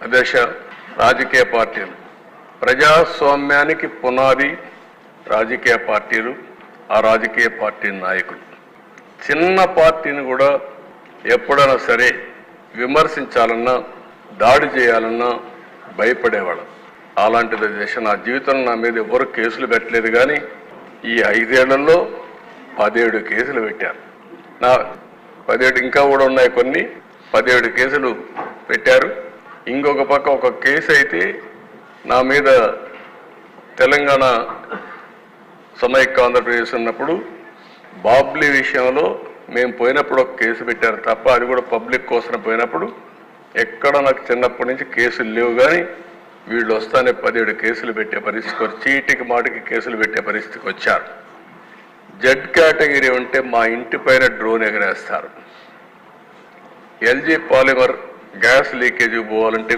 అధ్యక్ష, రాజకీయ పార్టీలు ప్రజాస్వామ్యానికి పునాది రాజకీయ పార్టీలు, ఆ రాజకీయ పార్టీ నాయకులు. చిన్న పార్టీని కూడా ఎప్పుడైనా సరే విమర్శించాలన్నా, దాడి చేయాలన్నా భయపడేవాళ్ళం. అలాంటిది అధ్యక్ష, నా జీవితంలో నా మీద ఎవరు కేసులు పెట్టలేదు, కానీ ఈ 5 ఏళ్లలో 17 కేసులు పెట్టారు. నా 17 ఇంకా కూడా ఉన్నాయి, కొన్ని 17 కేసులు పెట్టారు. ఇంకొక పక్క ఒక కేసు అయితే నా మీద తెలంగాణ సమైక్య ఆంధ్రప్రదేశ్ ఉన్నప్పుడు బాబ్లీ విషయంలో మేము పోయినప్పుడు ఒక కేసు పెట్టారు తప్ప, అది కూడా పబ్లిక్ కోసం పోయినప్పుడు ఎక్కడ నాకు చిన్నప్పటి నుంచి కేసులు లేవు. కానీ వీళ్ళు వస్తానే 17 కేసులు పెట్టే పరిస్థితికి, చీటికి మాటికి కేసులు పెట్టే పరిస్థితికి వచ్చారు. జెడ్ కేటగిరీ ఉంటే మా ఇంటి పైన డ్రోన్ ఎగరేస్తారు. ఎల్జీ పాలిమర్ గ్యాస్ లీకేజ్ పోవాలంటే